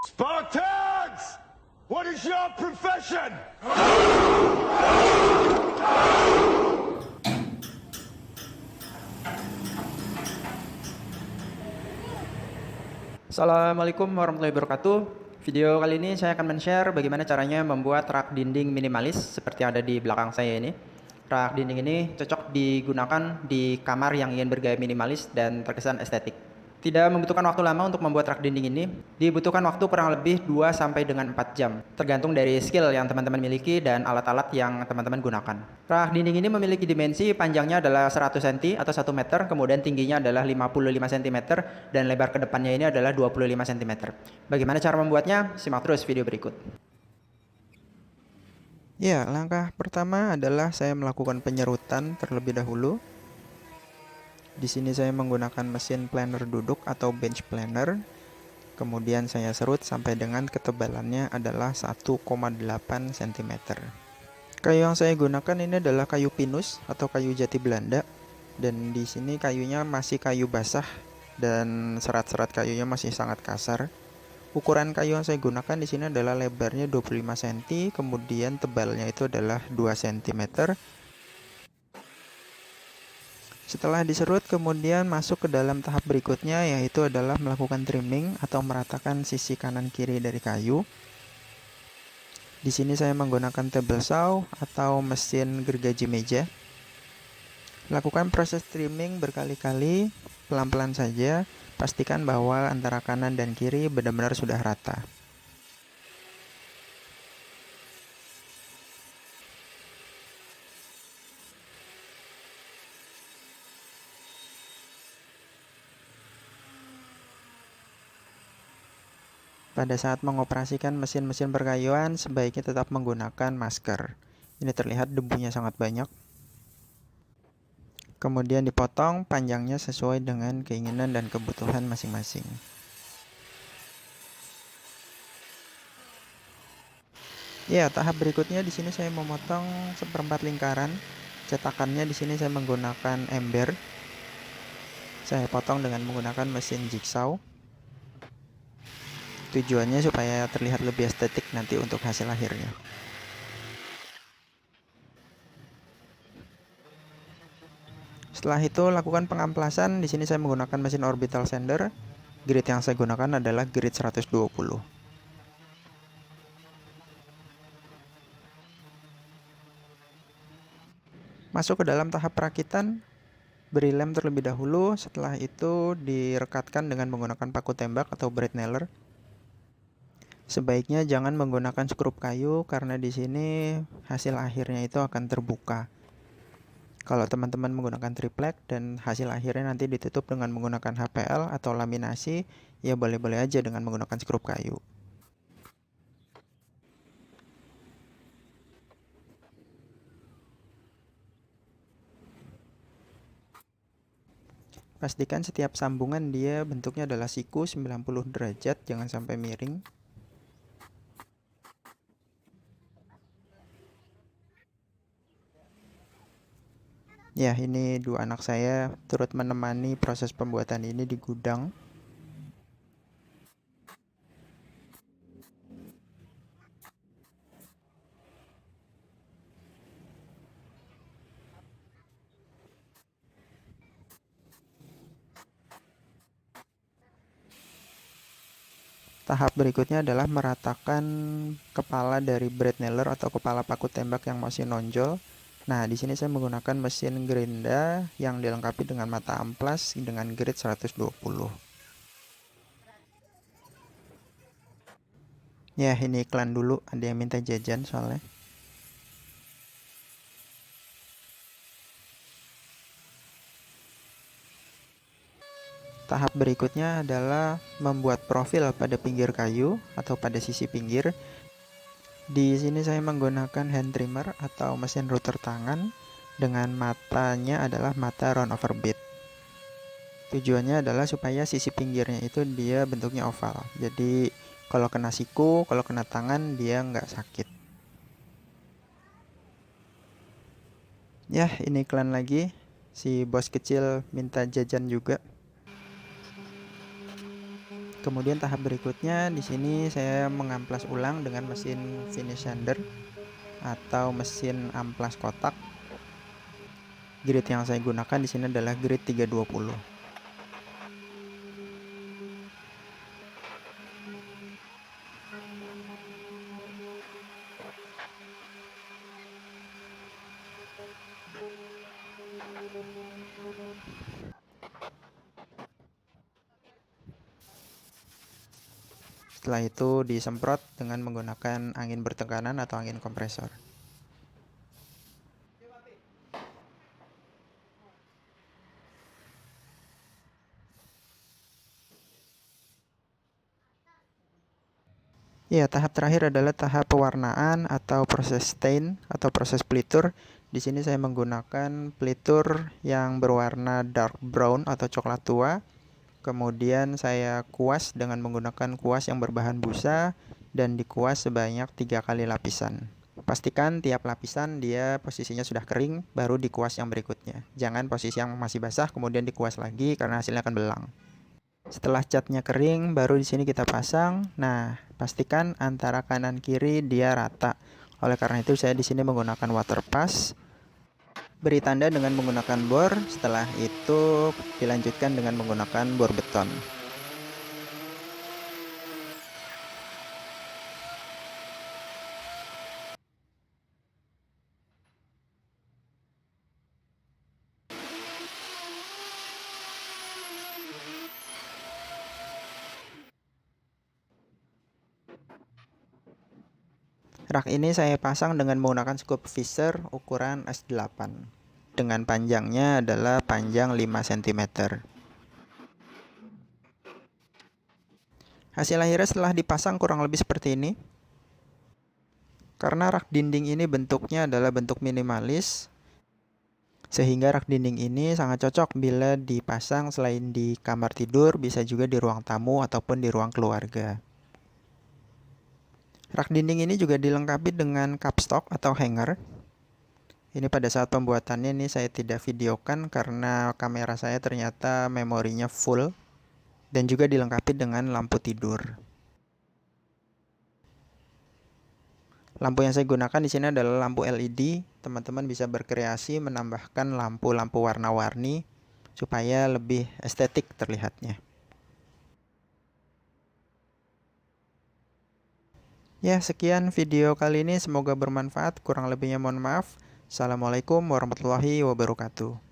Spartans! What is your profession? Assalamualaikum warahmatullahi wabarakatuh. Video kali ini saya akan men-share bagaimana caranya membuat rak dinding minimalis seperti yang ada di belakang saya ini. Rak dinding ini cocok digunakan di kamar yang ingin bergaya minimalis dan terkesan estetik. Tidak membutuhkan waktu lama untuk membuat rak dinding ini. Dibutuhkan waktu kurang lebih 2 sampai dengan 4 jam, tergantung dari skill yang teman-teman miliki dan alat-alat yang teman-teman gunakan. Rak dinding ini memiliki dimensi panjangnya adalah 100 cm atau 1 meter, kemudian tingginya adalah 55 cm dan lebar ke depannya ini adalah 25 cm. Bagaimana cara membuatnya? Simak terus video berikut. Ya, langkah pertama adalah saya melakukan penyerutan terlebih dahulu. Di sini saya menggunakan mesin planer duduk atau bench planer. Kemudian saya serut sampai dengan ketebalannya adalah 1,8 cm. Kayu yang saya gunakan ini adalah kayu pinus atau kayu jati Belanda. Dan di sini kayunya masih kayu basah dan serat-serat kayunya masih sangat kasar. Ukuran kayu yang saya gunakan di sini adalah lebarnya 25 cm, kemudian tebalnya itu adalah 2 cm. Setelah diserut, kemudian masuk ke dalam tahap berikutnya, yaitu adalah melakukan trimming atau meratakan sisi kanan kiri dari kayu. Di sini saya menggunakan table saw atau mesin gergaji meja. Lakukan proses trimming berkali-kali, pelan-pelan saja. Pastikan bahwa antara kanan dan kiri benar-benar sudah rata. Pada saat mengoperasikan mesin-mesin perkayuan, sebaiknya tetap menggunakan masker. Ini terlihat debunya sangat banyak. Kemudian dipotong panjangnya sesuai dengan keinginan dan kebutuhan masing-masing. Ya, tahap berikutnya di sini saya memotong seperempat lingkaran. Cetakannya di sini saya menggunakan ember. Saya potong dengan menggunakan mesin jigsaw. Tujuannya supaya terlihat lebih estetik nanti untuk hasil akhirnya. Setelah itu lakukan pengamplasan. Di sini saya menggunakan mesin orbital sander. Grit yang saya gunakan adalah grit 120. Masuk ke dalam tahap perakitan. Beri lem terlebih dahulu. Setelah itu direkatkan dengan menggunakan paku tembak atau braid nailer. Sebaiknya jangan menggunakan skrup kayu karena di sini hasil akhirnya itu akan terbuka. Kalau teman-teman menggunakan triplek dan hasil akhirnya nanti ditutup dengan menggunakan HPL atau laminasi, ya boleh-boleh aja dengan menggunakan skrup kayu. Pastikan setiap sambungan dia bentuknya adalah siku 90 derajat, jangan sampai miring. Ya, ini dua anak saya turut menemani proses pembuatan ini di gudang. Tahap berikutnya adalah meratakan kepala dari braid nailer atau kepala paku tembak yang masih nonjol. Nah, di sini saya menggunakan mesin gerinda yang dilengkapi dengan mata amplas dengan grit 120. Ya, ini iklan dulu, ada yang minta jajan soalnya. Tahap berikutnya adalah membuat profil pada pinggir kayu atau pada sisi pinggir. Di sini saya menggunakan hand trimmer atau mesin router tangan dengan matanya adalah mata round over bit. Tujuannya adalah supaya sisi pinggirnya itu dia bentuknya oval. Jadi kalau kena siku, kalau kena tangan dia nggak sakit. Ya, ini iklan lagi. Si bos kecil minta jajan juga. Kemudian tahap berikutnya di sini saya mengamplas ulang dengan mesin finish sander atau mesin amplas kotak. Grid yang saya gunakan di sini adalah grid 320. Setelah itu disemprot dengan menggunakan angin bertekanan atau angin kompresor. Ya, tahap terakhir adalah tahap pewarnaan atau proses stain atau proses pelitur. Di sini saya menggunakan pelitur yang berwarna dark brown atau coklat tua. Kemudian saya kuas dengan menggunakan kuas yang berbahan busa dan dikuas sebanyak 3 kali lapisan. Pastikan tiap lapisan dia posisinya sudah kering, baru dikuas yang berikutnya. Jangan posisi yang masih basah kemudian dikuas lagi karena hasilnya akan belang. Setelah catnya kering, baru di sini kita pasang. Nah, pastikan antara kanan kiri dia rata. Oleh karena itu saya di sini menggunakan water pass. Beri tanda dengan menggunakan bor. Setelah itu dilanjutkan dengan menggunakan bor beton. Rak ini saya pasang dengan menggunakan scoop Fisher ukuran S8 dengan panjangnya adalah panjang 5 cm. Hasil akhirnya setelah dipasang kurang lebih seperti ini. Karena rak dinding ini bentuknya adalah bentuk minimalis, sehingga rak dinding ini sangat cocok bila dipasang selain di kamar tidur, bisa juga di ruang tamu ataupun di ruang keluarga. Rak dinding ini juga dilengkapi dengan capstock atau hanger. Ini pada saat pembuatannya ini saya tidak videokan karena kamera saya ternyata memorinya full. Dan juga dilengkapi dengan lampu tidur. Lampu yang saya gunakan di sini adalah lampu LED. Teman-teman bisa berkreasi menambahkan lampu-lampu warna-warni supaya lebih estetik terlihatnya. Ya, sekian video kali ini, semoga bermanfaat. Kurang lebihnya mohon maaf. Assalamualaikum warahmatullahi wabarakatuh.